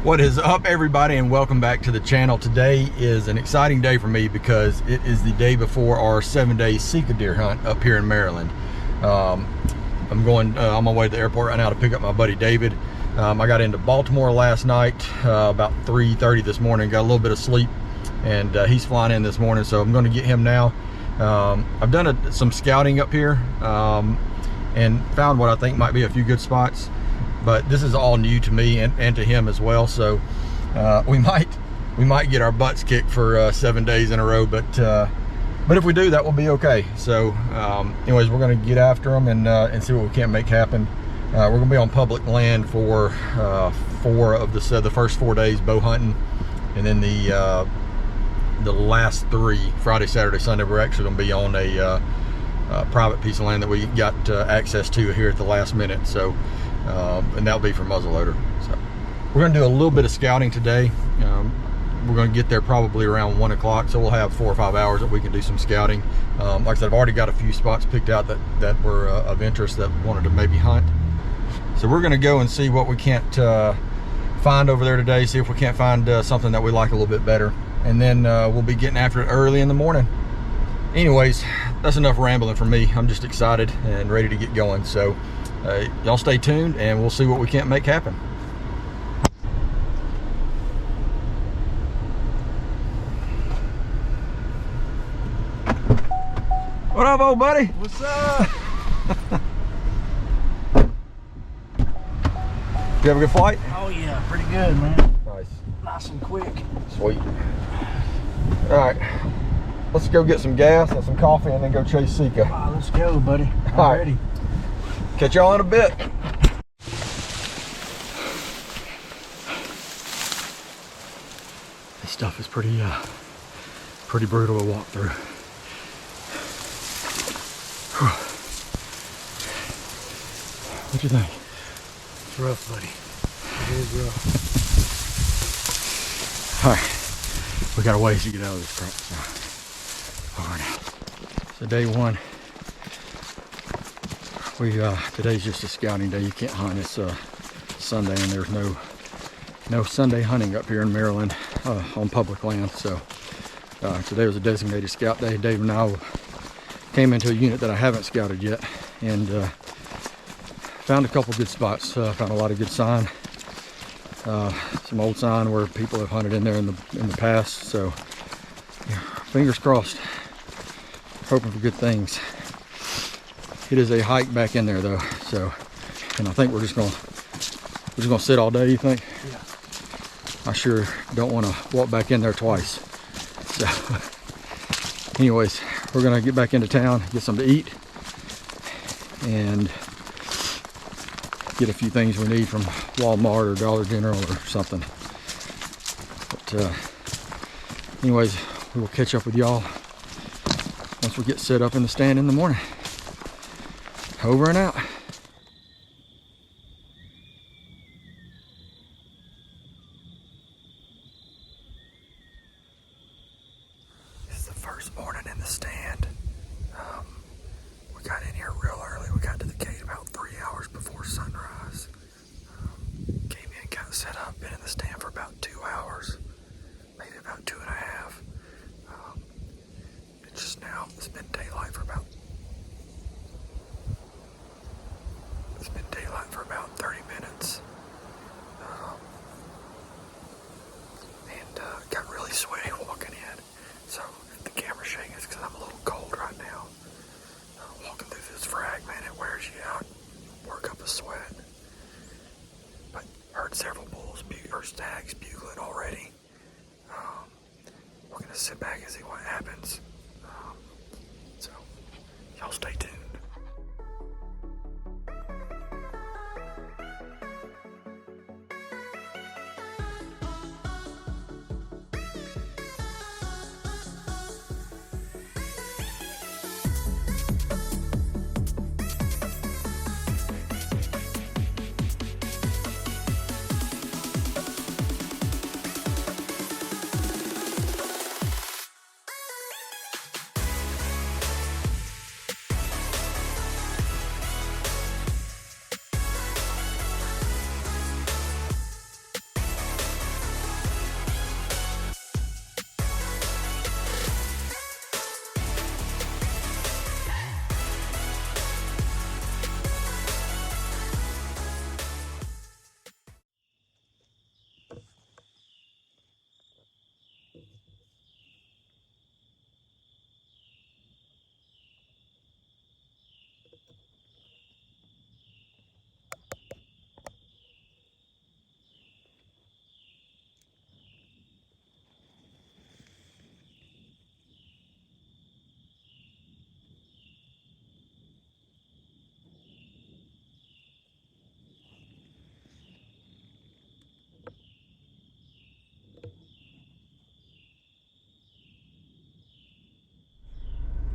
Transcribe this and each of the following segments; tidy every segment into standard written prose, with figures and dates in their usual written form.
What is up, everybody, and welcome back to the channel. Today is an exciting day for me because it is the day before our 7-day SIKA deer hunt up here in Maryland. I'm going on my way to the airport right now to pick up my buddy David. I got into Baltimore last night about 3:30 this morning, got a little bit of sleep, and he's flying in this morning, so I'm going to get him now. I've done some scouting up here and found what I think might be a few good spots, but this is all new to me and to him as well, so we might get our butts kicked for 7 days in a row, but if we do, that will be okay. So anyways, we're going to get after them and see what we can make happen. We're going to be on public land for 4 of the first 4 days bow hunting, and then the last 3, Friday, Saturday, Sunday, we're actually going to be on a private piece of land that we got access to here at the last minute. So and that'll be for muzzleloader. So we're going to do a little bit of scouting today. We're going to get there probably around 1 o'clock, so we'll have 4 or 5 hours that we can do some scouting. Like I said, I've already got a few spots picked out that were of interest that wanted to maybe hunt. So we're going to go and see what we can't find over there today, see if we can't find something that we like a little bit better, and then we'll be getting after it early in the morning. Anyways, that's enough rambling from me. I'm just excited and ready to get going. So y'all stay tuned and we'll see what we can't make happen. What up, old buddy? What's up? You have a good flight? Oh yeah, pretty good, man. Nice. Nice and quick. Sweet. All right, let's go get some gas and some coffee and then go chase SIKA. Oh, let's go, buddy. I'm All right. ready. Catch y'all in a bit. This stuff is pretty brutal to walk through. What you think? It's rough, buddy. It is rough. All right, we got a ways to get out of this crap. So, all right. So day 1. Today's just a scouting day. You can't hunt. It's Sunday, and there's no Sunday hunting up here in Maryland on public land. So today was a designated scout day. Dave and I came into a unit that I haven't scouted yet, and found a couple good spots. Found a lot of good sign, some old sign where people have hunted in there in the past. So yeah, fingers crossed, hoping for good things. It is a hike back in there though, so, and I think we're just gonna sit all day. You think? Yeah. I sure don't want to walk back in there twice. So anyways, we're gonna get back into town, get something to eat, and get a few things we need from Walmart or Dollar General or something. But anyways, we will catch up with y'all once we get set up in the stand in the morning. Over and out. This is the first morning in the stand. We got in here real early. We got to the gate about 3 hours before sunrise. Came in, got set up, been in the stand for about 2 hours, maybe about 2.5. It's been daylight for about 30 minutes. And got really sweaty walking in. So if the camera's shaking, it's because I'm a little cold right now. Walking through this frag, man, it wears you out. Work up a sweat. But heard several bulls or stags bugling already. We're gonna sit back and see what happens. So y'all stay tuned.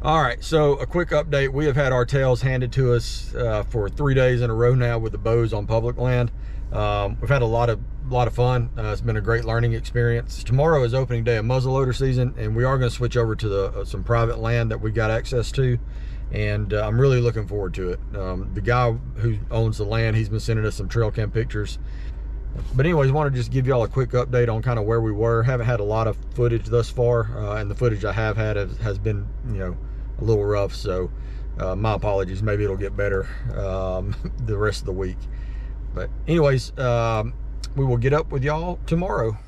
All right, so a quick update. We have had our tails handed to us for 3 days in a row now with the bows on public land. We've had a lot of fun. It's been a great learning experience. Tomorrow is opening day of muzzleloader season, and we are going to switch over to some private land that we got access to, and I'm really looking forward to it. The guy who owns the land, he's been sending us some trail cam pictures. But anyways, want to just give y'all a quick update on kind of where we were. Haven't had a lot of footage thus far, and the footage I have had has been, you know, a little rough, so my apologies. Maybe it'll get better the rest of the week. But anyways, we will get up with y'all tomorrow.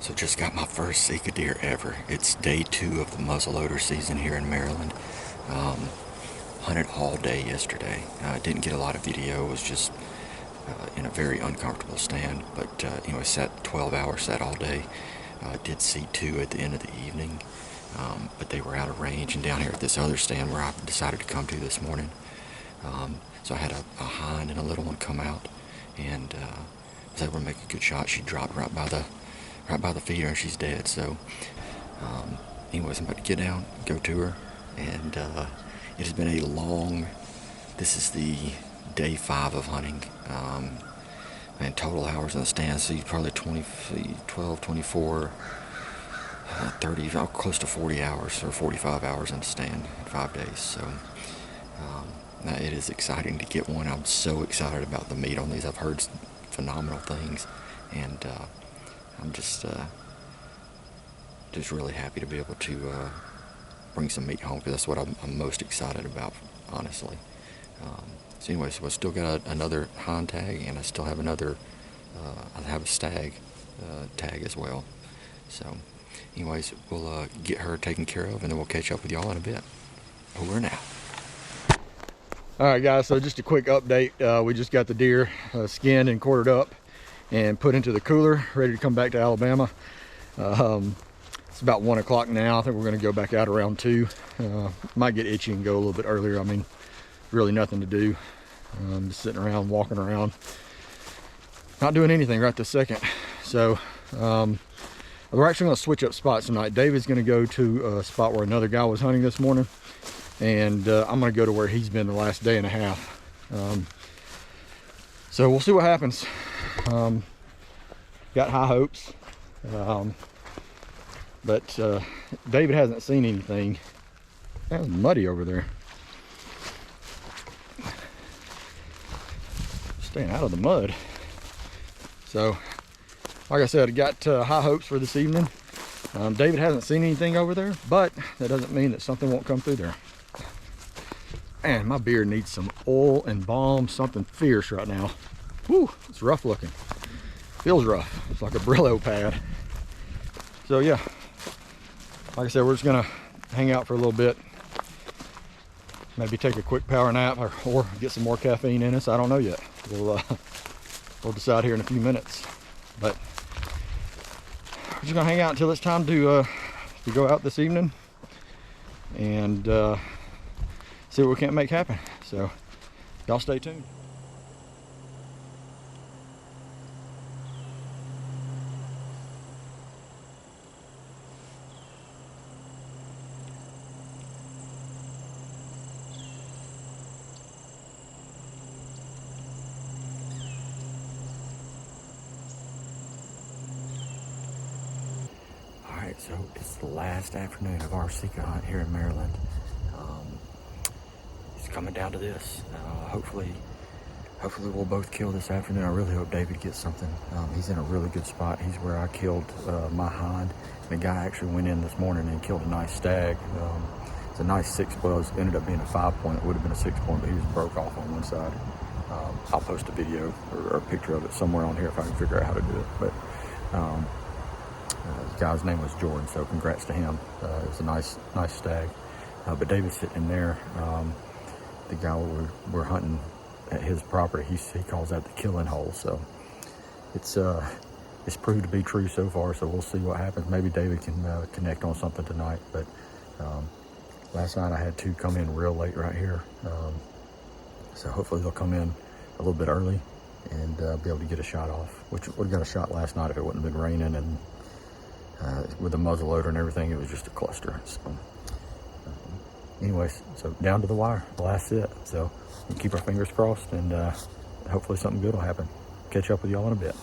So just got my first SIKA deer ever. It's day 2 of the muzzleloader season here in Maryland. Hunted all day yesterday. Didn't get a lot of video. Was just in a very uncomfortable stand. But anyway, sat 12 hours, sat all day. Did see 2 at the end of the evening. But they were out of range. And down here at this other stand where I decided to come to this morning. So I had a hind and a little one come out. And was able to make a good shot. She dropped right by the feeder, and she's dead. So anyways, I'm about to get down, go to her, and it has been a long, this is the day 5 of hunting, and total hours in the stand, so probably 12, 24, 30, close to 40 hours or 45 hours in the stand in 5 days. So it is exciting to get one. I'm so excited about the meat on these. I've heard phenomenal things, and I'm just really happy to be able to bring some meat home, because that's what I'm most excited about, honestly. So anyways, we've still got another hind tag, and I still have another, I have a stag tag as well. So anyways, we'll get her taken care of, and then we'll catch up with y'all in a bit. Over and out. All right, guys, so just a quick update. We just got the deer skinned and quartered up and put into the cooler, ready to come back to Alabama. It's about 1 o'clock now. I think we're going to go back out around 2. Might get itchy and go a little bit earlier. I mean, really nothing to do. Just sitting around, walking around, not doing anything right this second. So we're actually going to switch up spots tonight. David's going to go to a spot where another guy was hunting this morning, and I'm going to go to where he's been the last day and a half. So we'll see what happens. Got high hopes, but David hasn't seen anything. That was muddy over there. Staying out of the mud. So like I said, I got high hopes for this evening. David hasn't seen anything over there, but that doesn't mean that something won't come through there. Man, my beard needs some oil and balm, something fierce right now. Whew, it's rough looking. Feels rough. It's like a Brillo pad. So yeah, like I said, we're just gonna hang out for a little bit. Maybe take a quick power nap, or get some more caffeine in us. I don't know yet. We'll decide here in a few minutes. But we're just gonna hang out until it's time to go out this evening and see what we can't make happen. So y'all stay tuned. So it's the last afternoon of our SIKA hunt here in Maryland. It's coming down to this. Hopefully we'll both kill this afternoon. I really hope David gets something. He's in a really good spot. He's where I killed my hind. The guy actually went in this morning and killed a nice stag. It's a nice 6 buzz. It ended up being a 5-point. It would have been a 6-point, but he just broke off on one side. I'll post a video or a picture of it somewhere on here if I can figure out how to do it. But the guy's name was Jordan, so congrats to him. It was a nice stag. But David's sitting in there. The guy we're hunting at his property, he calls that the killing hole. So it's proved to be true so far. So we'll see what happens. Maybe David can connect on something tonight. But last night I had 2 come in real late right here. So hopefully they'll come in a little bit early and be able to get a shot off, which would have got a shot last night if it wouldn't have been raining, and with the muzzle loader and everything, it was just a cluster. So anyways, so down to the wire, the last sit. So we'll keep our fingers crossed, and hopefully something good will happen. Catch up with y'all in a bit.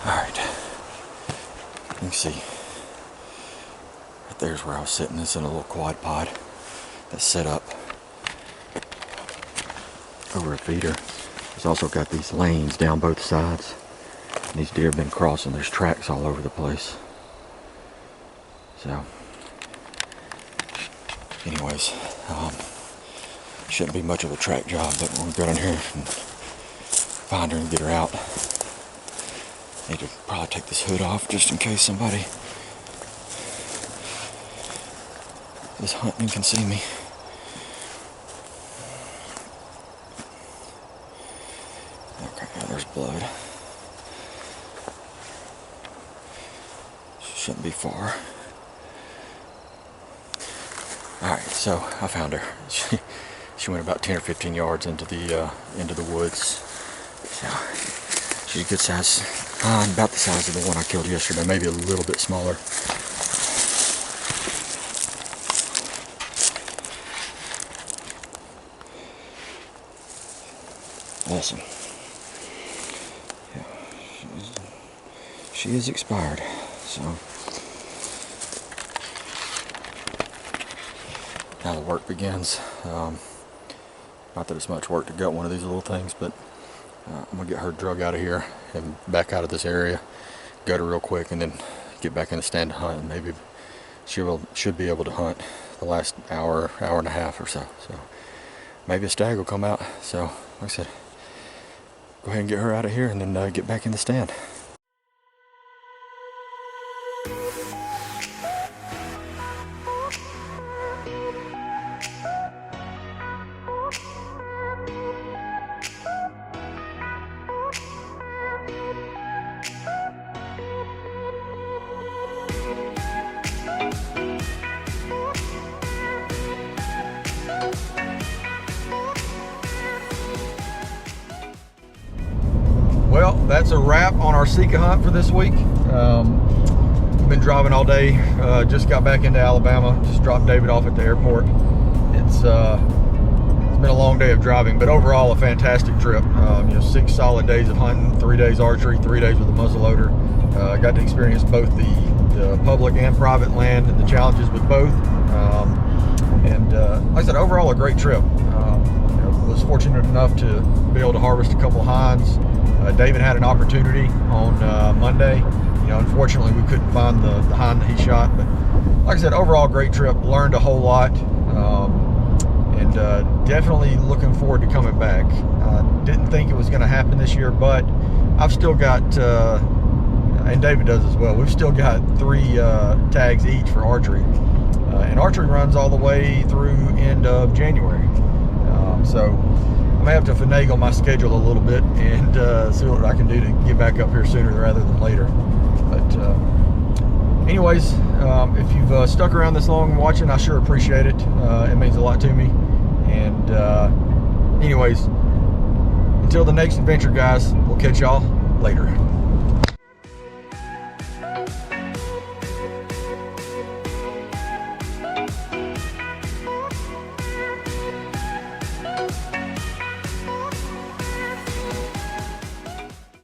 All right, you can see right there's where I was sitting. It's in a little quad pod that's set up over a feeder. It's also got these lanes down both sides. And these deer have been crossing. There's tracks all over the place. So anyways, shouldn't be much of a track job, but we'll go down here and find her and get her out. Need to probably take this hood off just in case somebody is hunting and can see me. Okay, yeah, there's blood. Shouldn't be far. Alright, so I found her. She went about 10 or 15 yards into the woods. So she's a good size. About the size of the one I killed yesterday, maybe a little bit smaller. Awesome. Yeah, she is expired, so now the work begins. Not that it's much work to gut one of these little things, but I'm gonna get her drug out of here and back out of this area, gut her real quick, and then get back in the stand to hunt. And maybe she should be able to hunt the last hour and a half or so. So maybe a stag will come out. So like I said, go ahead and get her out of here and then get back in the stand. Well, that's a wrap on our SIKA hunt for this week. Been driving all day. Just got back into Alabama. Just dropped David off at the airport. It's been a long day of driving, but overall a fantastic trip. 6 solid days of hunting, 3 days archery, 3 days with a muzzleloader. Got to experience both the public and private land and the challenges with both. Like I said, overall a great trip. Was fortunate enough to be able to harvest a couple hinds. David had an opportunity on Monday. Unfortunately we couldn't find the hind that he shot, but like I said, overall great trip. Learned a whole lot, and definitely looking forward to coming back. Didn't think it was going to happen this year, but I've still got, and David does as well, we've still got 3 tags each for archery, and archery runs all the way through end of January. So I may have to finagle my schedule a little bit and see what I can do to get back up here sooner rather than later. But anyways, if you've stuck around this long watching, I sure appreciate it. It means a lot to me. And anyways, until the next adventure, guys, we'll catch y'all later.